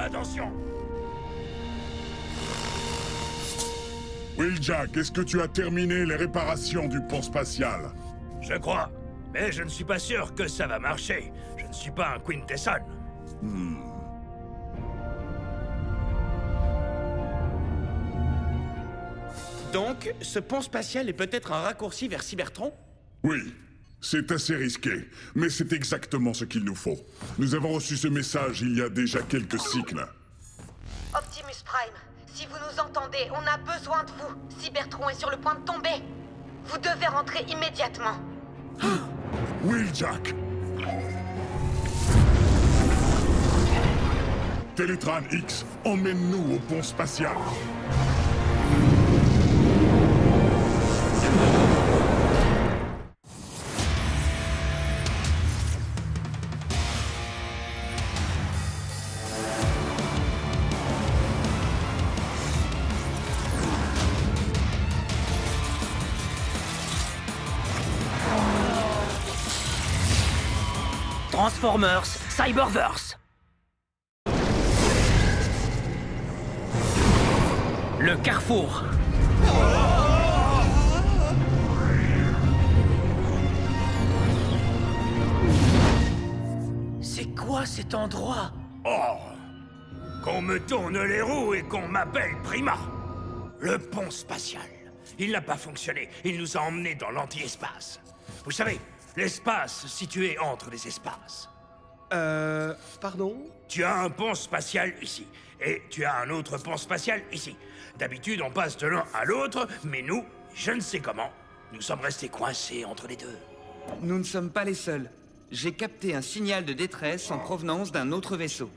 attention. Wheeljack, est-ce que tu as terminé les réparations du pont spatial? Je crois. Mais je ne suis pas sûr que ça va marcher. Je ne suis pas un Quintesson. Donc, ce pont spatial est peut-être un raccourci vers Cybertron? Oui, c'est assez risqué, mais c'est exactement ce qu'il nous faut. Nous avons reçu ce message il y a déjà quelques cycles. Optimus Prime, si vous nous entendez, on a besoin de vous. Cybertron est sur le point de tomber. Vous devez rentrer immédiatement. Wheeljack! Télétran X, emmène-nous au pont spatial. Transformers Cyberverse. Le carrefour. C'est quoi cet endroit? Oh! Qu'on me tourne les roues et qu'on m'appelle Prima. Le pont spatial. Il n'a pas fonctionné. Il nous a emmenés dans l'anti-espace. Vous savez, l'espace situé entre les espaces. Pardon? Tu as un pont spatial ici. Et tu as un autre pont spatial ici. D'habitude, on passe de l'un à l'autre, mais nous, je ne sais comment, nous sommes restés coincés entre les deux. Nous ne sommes pas les seuls. J'ai capté un signal de détresse en provenance d'un autre vaisseau.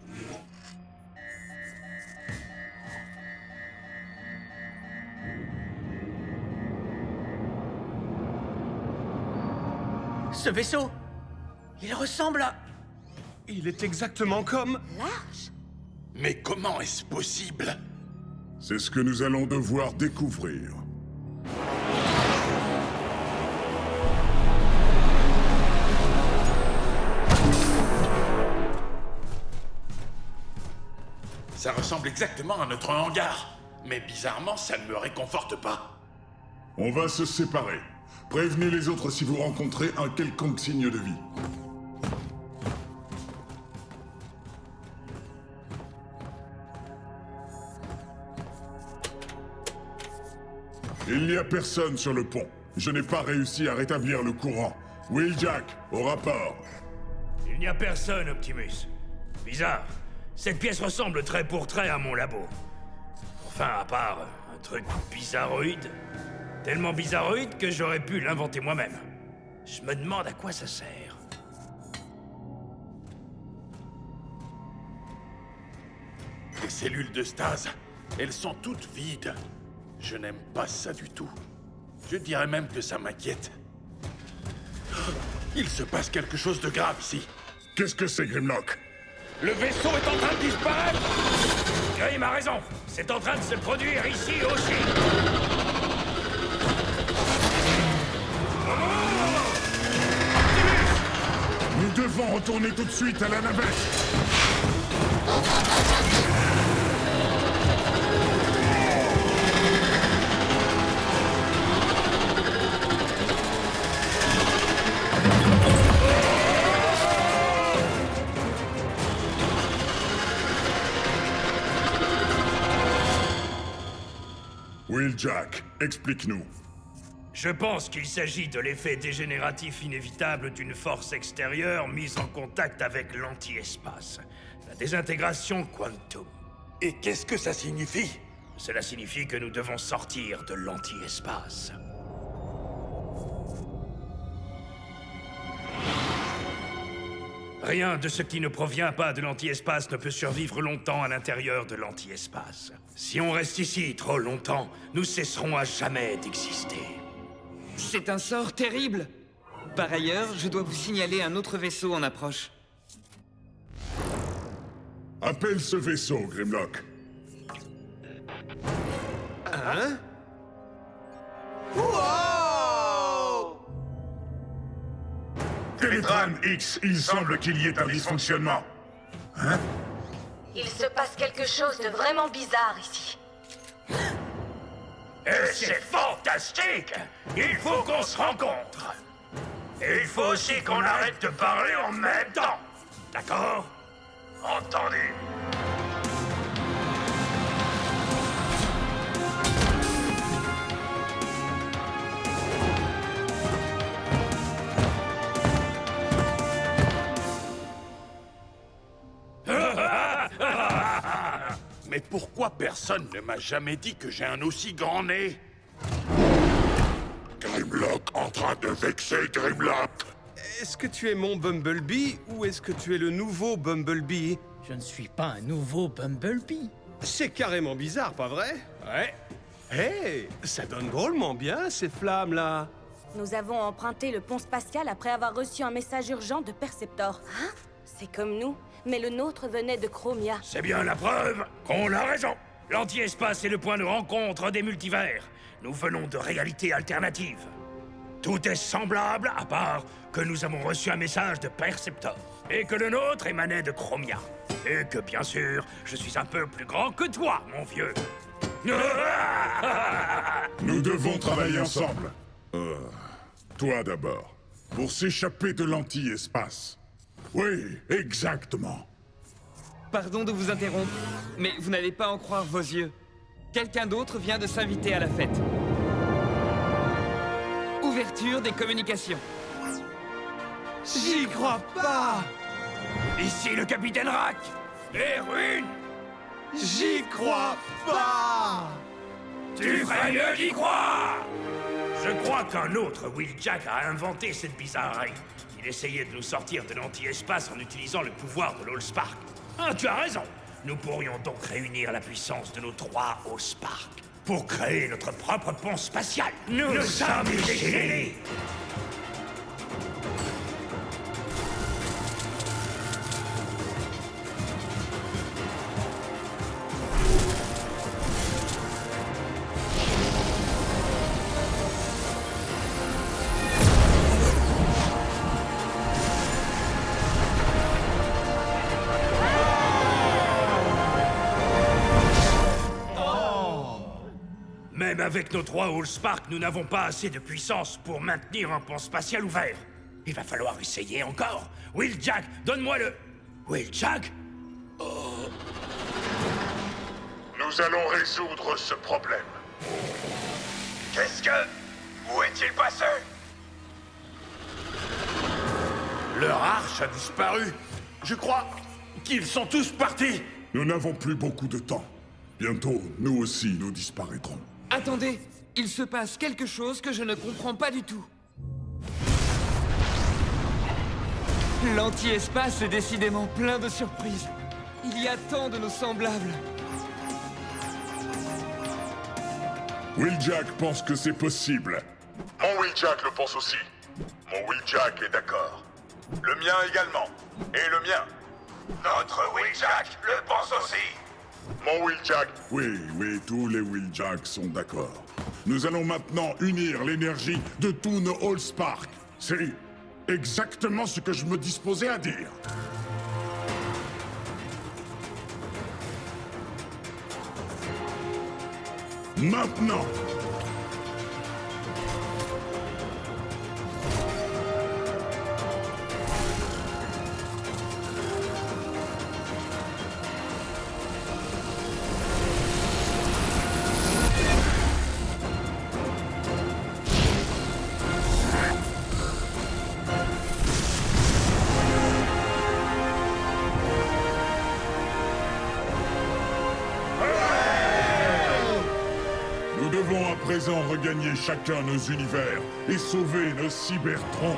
Ce vaisseau, il ressemble à... Il est exactement comme... Large? Mais comment est-ce possible? C'est ce que nous allons devoir découvrir. Ça ressemble exactement à notre hangar. Mais bizarrement, ça ne me réconforte pas. On va se séparer. Prévenez les autres si vous rencontrez un quelconque signe de vie. Il n'y a personne sur le pont. Je n'ai pas réussi à rétablir le courant. Wheeljack, au rapport. Il n'y a personne, Optimus. Bizarre. Cette pièce ressemble trait pour trait à mon labo. Enfin, à part un truc bizarroïde. Tellement bizarroïde que j'aurais pu l'inventer moi-même. Je me demande à quoi ça sert. Les cellules de stase, elles sont toutes vides. Je n'aime pas ça du tout. Je dirais même que ça m'inquiète. Il se passe quelque chose de grave ici. Qu'est-ce que c'est, Grimlock? Le vaisseau est en train de disparaître! Grim a raison. C'est en train de se produire ici aussi. Nous devons retourner tout de suite à la navette. Wheeljack, explique-nous. Je pense qu'il s'agit de l'effet dégénératif inévitable d'une force extérieure mise en contact avec l'anti-espace. La désintégration quantum. Et qu'est-ce que ça signifie? Cela signifie que nous devons sortir de l'anti-espace. Rien de ce qui ne provient pas de l'anti-espace ne peut survivre longtemps à l'intérieur de l'anti-espace. Si on reste ici trop longtemps, nous cesserons à jamais d'exister. C'est un sort terrible. Par ailleurs, je dois vous signaler un autre vaisseau en approche. Appelle ce vaisseau, Grimlock. Hein? Télétran X, il semble qu'il y ait un dysfonctionnement. Hein? Il se passe quelque chose de vraiment bizarre ici. Et c'est fantastique! Il faut qu'on se rencontre! Et il faut aussi qu'on arrête de parler en même temps! D'accord? Entendu! Mais pourquoi personne ne m'a jamais dit que j'ai un aussi grand nez? Grimlock en train de vexer Grimlock. Est-ce que tu es mon Bumblebee ou est-ce que tu es le nouveau Bumblebee? Je ne suis pas un nouveau Bumblebee. C'est carrément bizarre, pas vrai? Ouais. Hey, ça donne drôlement bien ces flammes-là. Nous avons emprunté le pont spatial après avoir reçu un message urgent de Perceptor. Hein? C'est comme nous, mais le nôtre venait de Chromia. C'est bien la preuve qu'on a raison. L'anti-espace est le point de rencontre des multivers. Nous venons de réalités alternatives. Tout est semblable, à part que nous avons reçu un message de Perceptor. Et que le nôtre émanait de Chromia. Et que, bien sûr, je suis un peu plus grand que toi, mon vieux. Nous devons travailler ensemble. Toi d'abord. Pour s'échapper de l'anti-espace. Oui, exactement. Pardon de vous interrompre, mais vous n'allez pas en croire vos yeux. Quelqu'un d'autre vient de s'inviter à la fête. Ouverture des communications. J'y crois pas! Ici le capitaine Rack. Et Ruine. J'y crois pas! Tu ferais mieux d'y croire. Je crois qu'un autre Wheeljack a inventé cette bizarrerie. Il essayait de nous sortir de l'anti-espace en utilisant le pouvoir de l'Allspark. Ah, tu as raison. Nous pourrions donc réunir la puissance de nos 3 Allspark pour créer notre propre pont spatial. Nous sommes des génies. Même avec nos 3 Allspark, nous n'avons pas assez de puissance pour maintenir un pont spatial ouvert. Il va falloir essayer encore. Wheeljack, donne-moi le... Wheeljack? Nous allons résoudre ce problème. Qu'est-ce que... Où est-il passé? Leur arche a disparu. Je crois qu'ils sont tous partis. Nous n'avons plus beaucoup de temps. Bientôt, nous aussi, nous disparaîtrons. Attendez, il se passe quelque chose que je ne comprends pas du tout. L'anti-espace est décidément plein de surprises. Il y a tant de nos semblables. Wheeljack pense que c'est possible. Mon Wheeljack le pense aussi. Mon Wheeljack est d'accord. Le mien également. Et le mien. Notre Wheeljack le pense aussi. Mon Wheeljack. Oui, tous les Wheeljacks sont d'accord. Nous allons maintenant unir l'énergie de tous nos Allspark. C'est exactement ce que je me disposais à dire. Maintenant! Nous devons à présent regagner chacun nos univers et sauver nos cybertrons.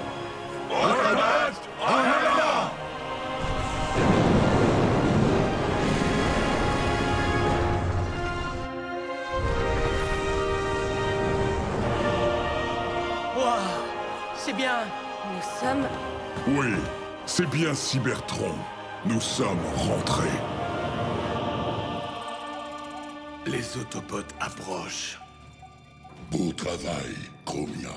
Waouh! C'est bien. Nous sommes... Oui, c'est bien Cybertron. Nous sommes rentrés. Les Autobots approchent. Beau travail, Chromia.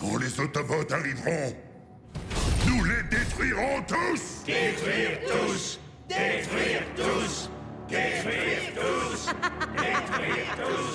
Quand les Autobots arriveront, nous les détruirons. détruirons tous! Détruire tous! Détruire tous! Détruire tous! Détruire tous!